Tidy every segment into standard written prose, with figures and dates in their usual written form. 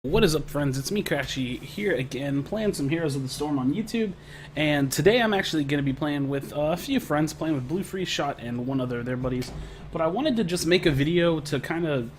What is up, friends? It's me, Crashy, here again, playing some Heroes of the Storm on YouTube. And today I'm actually going to be playing with a few friends, playing with Blue Free Shot and one other of their buddies. But I wanted to just make a video to kind of,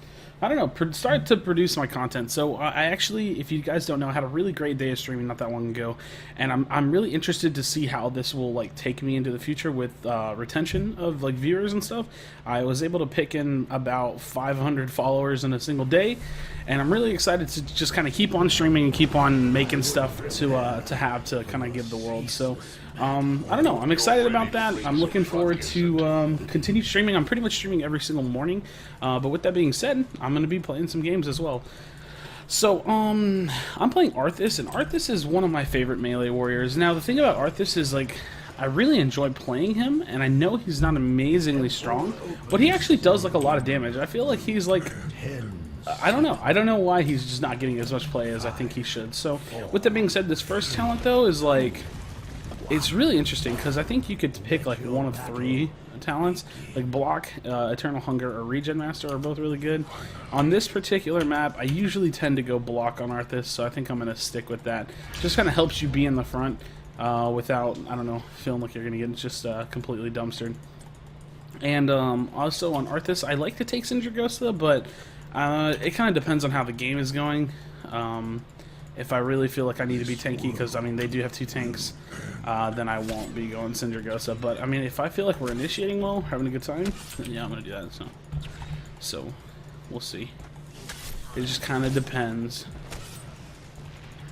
I don't know, start to produce my content. So I actually, if you guys don't know, I had a really great day of streaming not that long ago, and I'm really interested to see how this will like take me into the future with retention of like viewers and stuff. I was able to pick in about 500 followers in a single day, and I'm really excited to just kind of keep on streaming and keep on making stuff to have to kind of give the world. So I don't know, I'm excited about that. I'm looking forward to continue streaming. I'm pretty much streaming every single morning, but with that being said, I'm going to be playing some games as well. So, I'm playing Arthas, and Arthas is one of my favorite melee warriors. Now, the thing about Arthas is, like, I really enjoy playing him, and I know he's not amazingly strong, but he actually does, like, a lot of damage. I feel like he's, like, I don't know. I don't know why he's just not getting as much play as I think he should. So, with that being said, this first talent, though, is, like, it's really interesting, because I think you could pick, like, one of three talents. Like Block, Eternal Hunger, or Regen Master are both really good. On this particular map, I usually tend to go Block on Arthas, so I think I'm going to stick with that. Just kind of helps you be in the front without, I don't know, feeling like you're going to get just completely dumpstered. And also on Arthas, I like to take Sindragosa, but it kind of depends on how the game is going. If I really feel like I need to be tanky, because, I mean, they do have two tanks, then I won't be going Sindragosa. But, I mean, if I feel like we're initiating well, having a good time, then yeah, I'm going to do that. So, we'll see. It just kind of depends.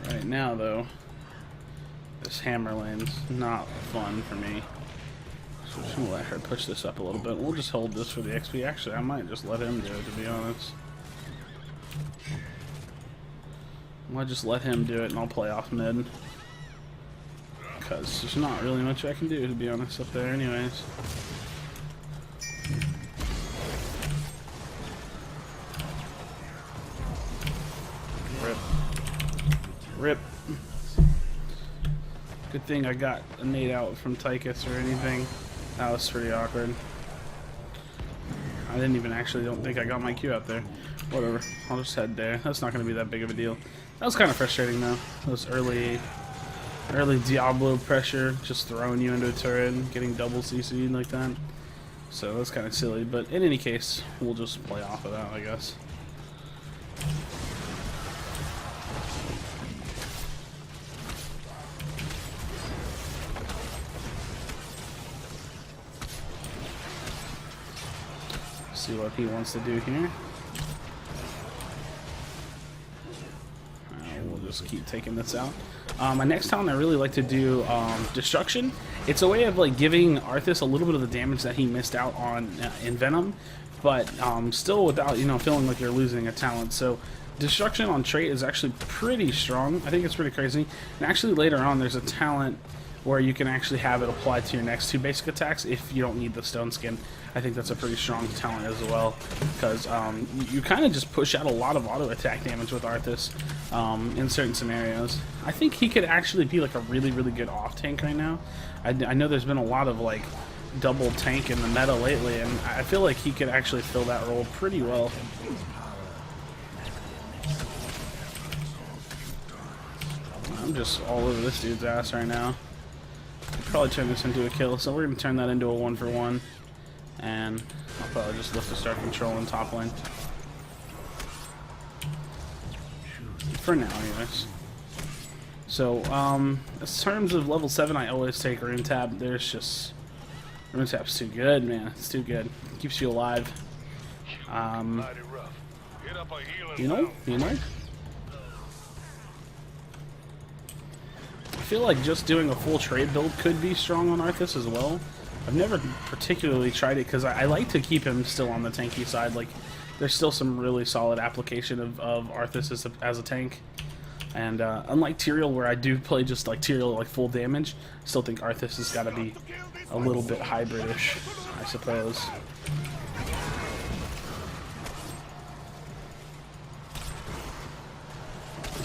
Right now, though, this hammer lane's not fun for me. So I'm just going to let her push this up a little bit. We'll just hold this for the XP. Actually, I might just let him do it, to be honest. I'll just let him do it, and I'll play off mid. Because there's not really much I can do, to be honest, up there anyways. Rip. Rip. Good thing I got a nade out from Tychus or anything. That was pretty awkward. I didn't even don't think I got my Q out there. Whatever, I'll just head there. That's not going to be that big of a deal. That was kind of frustrating though. Those early Diablo pressure, just throwing you into a turret and getting double CC'd like that. So that's kind of silly, but in any case, we'll just play off of that, I guess. See what he wants to do here. We'll just keep taking this out. My next talent I really like to do Destruction. It's a way of like giving Arthas a little bit of the damage that he missed out on in Venom, but still without, you know, feeling like you're losing a talent. So Destruction on trait is actually pretty strong. I think it's pretty crazy. And actually later on there's a talent where you can actually have it applied to your next two basic attacks if you don't need the stone skin. I think that's a pretty strong talent as well, because you kind of just push out a lot of auto attack damage with Arthas in certain scenarios. I think he could actually be like a really, really good off tank right now. I know there's been a lot of like double tank in the meta lately, and I feel like he could actually fill that role pretty well. I'm just all over this dude's ass right now. I'll probably turn this into a kill, so we're going to turn that into a 1-for-1. And I'll probably just look to start controlling top lane. For now, anyways. So, in terms of level 7, I always take Rune Tap. There's just... Rune Tap's too good, man. It's too good. It keeps you alive. You know? I feel like just doing a full trade build could be strong on Arthas as well. I've never particularly tried it because I like to keep him still on the tanky side. Like, there's still some really solid application of Arthas as a tank. And unlike Tyrael, where I do play just like Tyrael, like full damage, I still think Arthas has got to be a little bit hybridish, I suppose.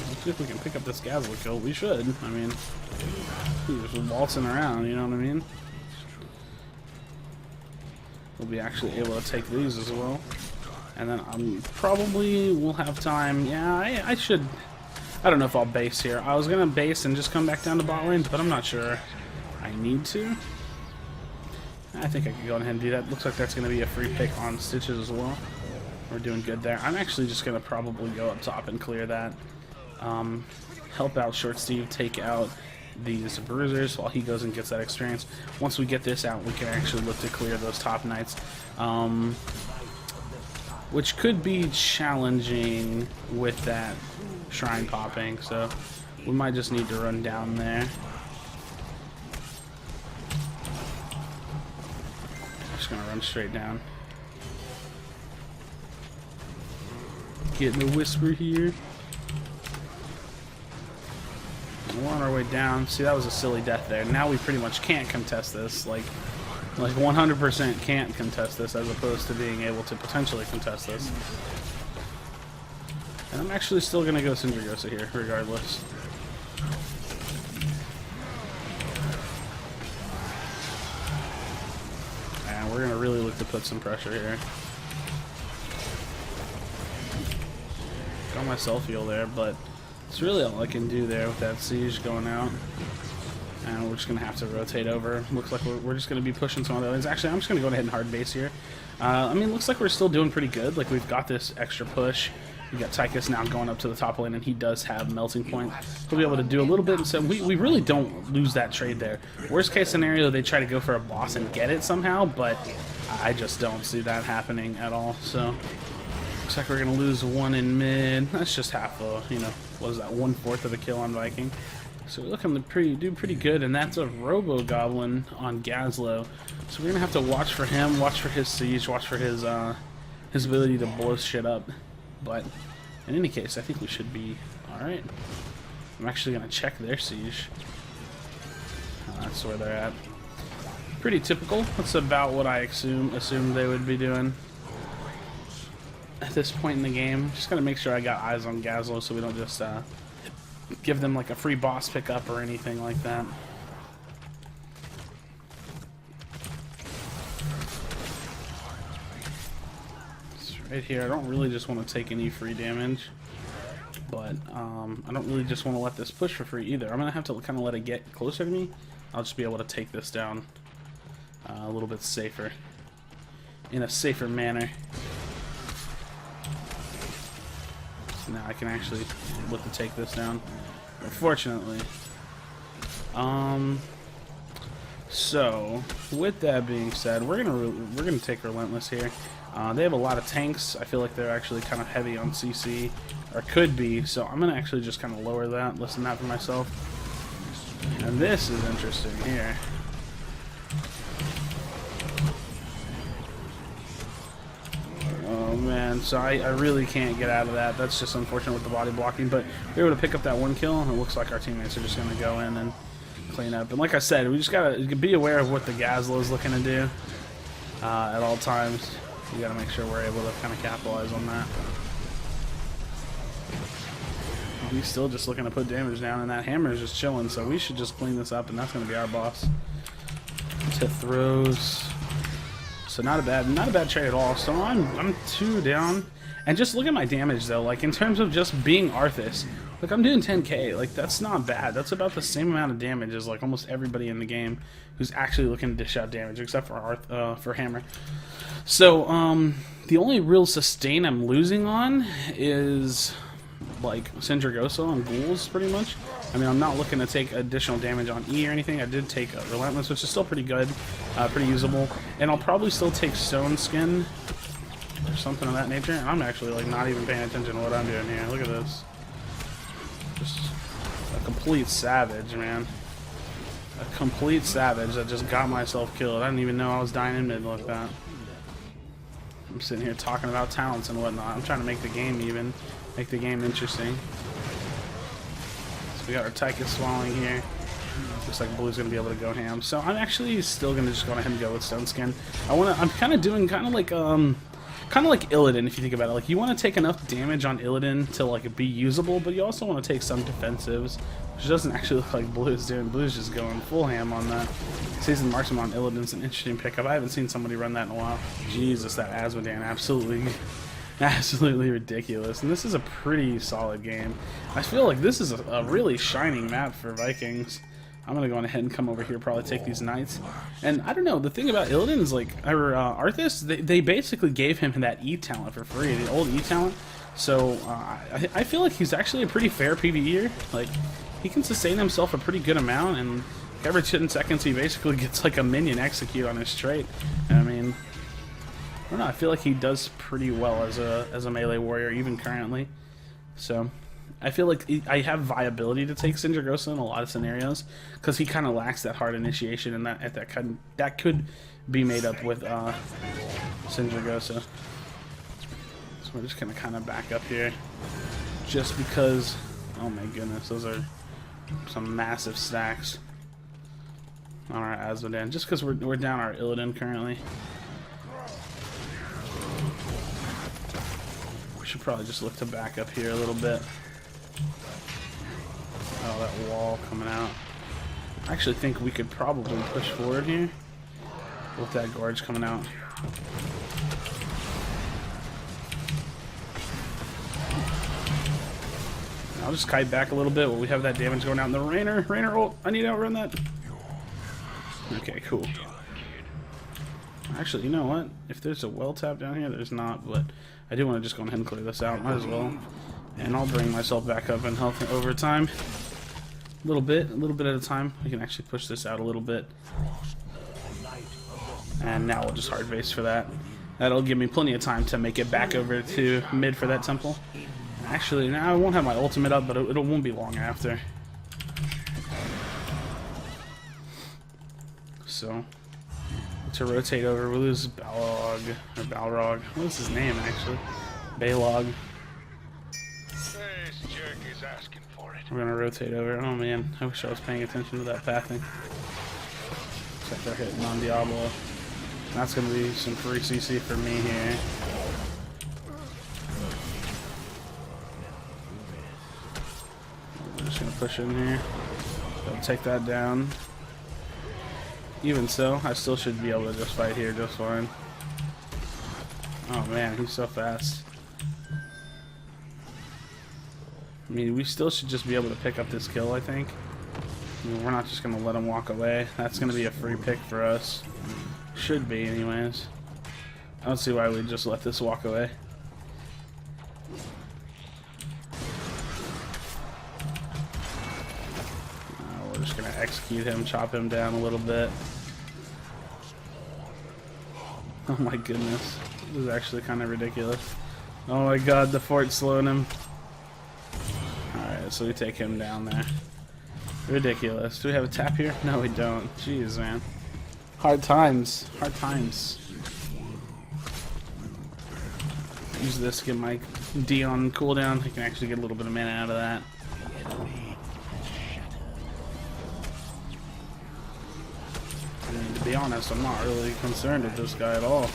Let's see if we can pick up this Gazelle kill. We should. I mean, he's just waltzing around, you know what I mean? We'll be actually able to take these as well. And then probably will have time. Yeah, I should. I don't know if I'll base here. I was gonna base and just come back down to bot lane, but I'm not sure I need to. I think I could go ahead and do that. Looks like that's gonna be a free pick on Stitches as well. We're doing good there. I'm actually just gonna probably go up top and clear that. Help out Short Steve take out these bruisers while he goes and gets that experience. Once we get this out, we can actually look to clear those top knights, which could be challenging with that shrine popping, so we might just need to run down there. Just gonna run straight down. Getting a whisper here. We're on our way down. See, that was a silly death there. Now we pretty much can't contest this. Like 100% can't contest this, as opposed to being able to potentially contest this. And I'm actually still gonna go Syndragosa here, regardless. And we're gonna really look to put some pressure here. Got my self-heal there, but it's really all I can do there with that siege going out. And we're just going to have to rotate over. Looks like we're just going to be pushing some other lanes. Actually, I'm just going to go ahead and hard base here. I mean, looks like we're still doing pretty good. Like, we've got this extra push. We got Tychus now going up to the top lane, and he does have Melting Point. He'll be able to do a little bit. And so we really don't lose that trade there. Worst case scenario, they try to go for a boss and get it somehow, but I just don't see that happening at all. So looks like we're going to lose one in mid. That's just half a, you know, what is that, 1/4 of a kill on Viking. So we're looking to do pretty good, and that's a Robo Goblin on Gazlo. So we're going to have to watch for him, watch for his siege, watch for his ability to blow shit up. But in any case, I think we should be alright. I'm actually going to check their siege. That's where they're at. Pretty typical. That's about what I assumed they would be doing at this point in the game. Just gotta make sure I got eyes on Gazlo so we don't just give them like a free boss pickup or anything like that. It's right here. I don't really just want to take any free damage, but I don't really just want to let this push for free either. I'm gonna have to kind of let it get closer to me. I'll just be able to take this down a little bit safer, in a safer manner. Now I can actually look to take this down, unfortunately. So with that being said, we're gonna take Relentless here. They have a lot of tanks. I feel like they're actually kind of heavy on CC, or could be. So I'm gonna actually just kind of lower that, listen to that for myself. And this is interesting here. Oh man, so I really can't get out of that. That's just unfortunate with the body blocking, but we were able to pick up that one kill, and it looks like our teammates are just going to go in and clean up. And like I said, we just got to be aware of what the Gazlo is looking to do at all times. We got to make sure we're able to kind of capitalize on that. He's still just looking to put damage down, and that hammer is just chilling, so we should just clean this up, and that's going to be our boss. To throws. So not a bad trade at all. So I'm 2 down, and just look at my damage though. Like in terms of just being Arthas, like I'm doing 10k. Like that's not bad. That's about the same amount of damage as like almost everybody in the game who's actually looking to dish out damage, except for Hammer. So the only real sustain I'm losing on is like Syndragosa on ghouls, pretty much. I mean, I'm not looking to take additional damage on E or anything. I did take Relentless, which is still pretty good, pretty usable. And I'll probably still take Stone Skin or something of that nature. And I'm actually like not even paying attention to what I'm doing here. Look at this. Just a complete savage, man. A complete savage that just got myself killed. I didn't even know I was dying in mid like that. I'm sitting here talking about talents and whatnot. I'm trying to make the game even, make the game interesting. We got our Tychus swallowing here. Looks like Blue's gonna be able to go ham. So I'm actually still gonna just go ahead and go with Stone Skin. I'm kind of doing kind of like Illidan, if you think about it. Like you want to take enough damage on Illidan to like be usable, but you also want to take some defensives, which doesn't actually look like Blue's doing. Blue's just going full ham on that. Season Marksman on Illidan's an interesting pickup. I haven't seen somebody run that in a while. Jesus, that Asmodan absolutely Absolutely ridiculous. And this is a pretty solid game. I feel like this is a really shining map for Vikings. I'm going to go ahead and come over here, probably take these knights. And I don't know, the thing about Illidan is like, Arthas, they basically gave him that E talent for free, the old E talent. So I feel like he's actually a pretty fair PvEer. Like, he can sustain himself a pretty good amount, and every 10 seconds he basically gets like a minion execute on his trait. And, I mean, I don't know, I feel like he does pretty well as a melee warrior, even currently. So I feel like I have viability to take Sindragosa in a lot of scenarios, because he kind of lacks that hard initiation, and that could be made up with Sindragosa. So we're just gonna kind of back up here, just because. Oh my goodness, those are some massive stacks on our Azmodan. Just because we're down our Illidan currently. We should probably just look to back up here a little bit. Oh, that wall coming out. I actually think we could probably push forward here with that gorge coming out. I'll just kite back a little bit while we have that damage going out in the Rainer ult. I need to outrun that. Okay, cool. Actually, you know what? If there's a well tap down here, there's not, but I do want to just go ahead and clear this out. Might as well. And I'll bring myself back up in health over time. A little bit at a time. We can actually push this out a little bit. And now we'll just hard base for that. That'll give me plenty of time to make it back over to mid for that temple. Actually, now I won't have my ultimate up, but it won't be long after. So, to rotate over, we'll lose Balrog, or Balrog. What is his name, actually? Balog. We're gonna rotate over. Oh man, I wish I was paying attention to that pathing. Looks like they're hitting on Diablo. That's gonna be some free CC for me here. We're just gonna push in here. I'll take that down. Even so, I still should be able to just fight here just fine. Oh man, he's so fast. I mean, we still should just be able to pick up this kill, I think. I mean, we're not just going to let him walk away. That's going to be a free pick for us. Should be, anyways. I don't see why we'd just let this walk away. We're just going to execute him, chop him down a little bit. Oh my goodness. This is actually kind of ridiculous. Oh my god, the fort's slowing him. Alright, so we take him down there. Ridiculous. Do we have a tap here? No, we don't. Jeez, man. Hard times. Hard times. Use this to get my D on cooldown. I can actually get a little bit of mana out of that. I mean, to be honest, I'm not really concerned with this guy at all.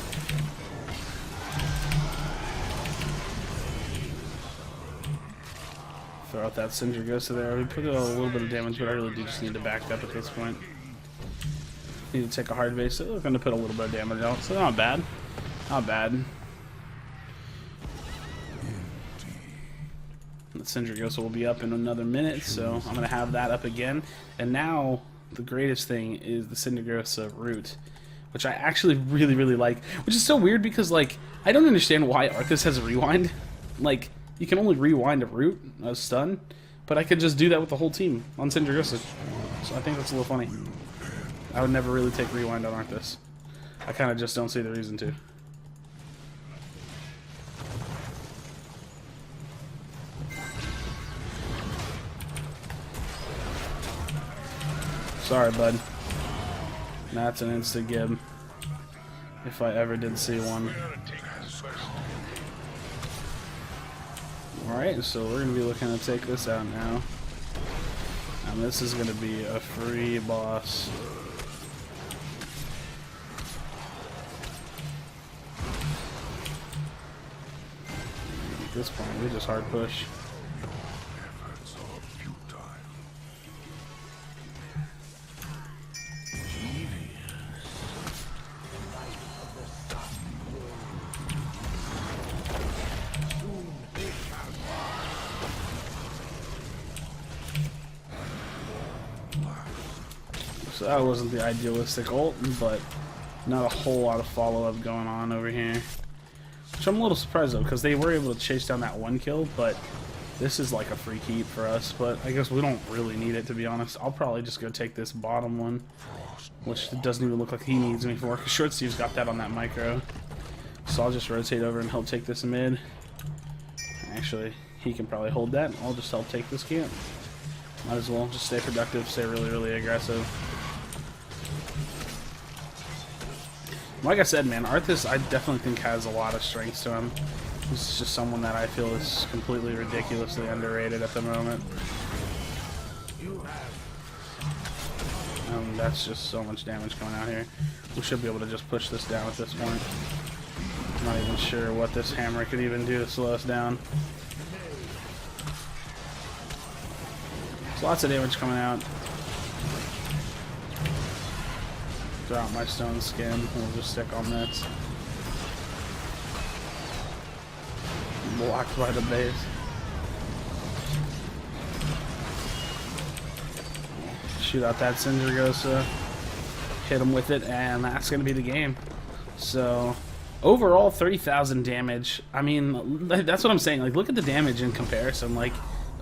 Throw out that Sindragosa there. We put a little bit of damage, but I really do just need to back up at this point. Need to take a hard base. So we're going to put a little bit of damage out, so not bad. Not bad. The Sindragosa will be up in another minute, so I'm going to have that up again. And now, the greatest thing is the Sindragosa root, which I actually really like. Which is so weird because, like, I don't understand why Arthas has a rewind. Like, you can only rewind a root, a stun, but I could just do that with the whole team on Sindragosa. So I think that's a little funny. I would never really take rewind on Arthas. I kind of just don't see the reason to. Sorry, bud. That's an insta-gib. If I ever did see one. Alright, so we're going to be looking to take this out now. And this is going to be a free boss. At this point, we just hard push. So that wasn't the idealistic ult, but not a whole lot of follow-up going on over here. Which I'm a little surprised though, because they were able to chase down that one kill, but this is like a free keep for us. But I guess we don't really need it, to be honest. I'll probably just go take this bottom one, which doesn't even look like he needs me for, because Short Steve's got that on that micro. So I'll just rotate over and help take this mid. Actually, he can probably hold that. I'll just help take this camp. Might as well just stay productive, stay really, really aggressive. Like I said, man, Arthas I definitely think has a lot of strengths to him. He's just someone that I feel is completely ridiculously underrated at the moment. That's just so much damage coming out here. We should be able to just push this down at this point. I'm not even sure what this hammer could even do to slow us down. There's lots of damage coming out. Throw out my stone skin. We'll just stick on this. Blocked by the base. Shoot out that Syndragosa. Hit him with it, and that's going to be the game. So, overall, 30,000 damage. I mean, that's what I'm saying. Like, look at the damage in comparison. Like,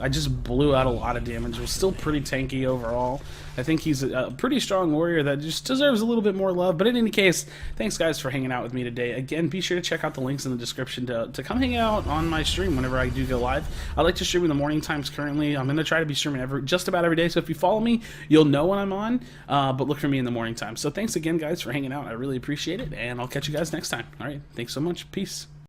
I just blew out a lot of damage. It was still pretty tanky overall. I think he's a pretty strong warrior that just deserves a little bit more love. But in any case, thanks guys for hanging out with me today. Again, be sure to check out the links in the description to come hang out on my stream whenever I do go live. I like to stream in the morning times currently. I'm going to try to be streaming just about every day. So if you follow me, you'll know when I'm on. But look for me in the morning time. So thanks again, guys, for hanging out. I really appreciate it. And I'll catch you guys next time. All right. Thanks so much. Peace.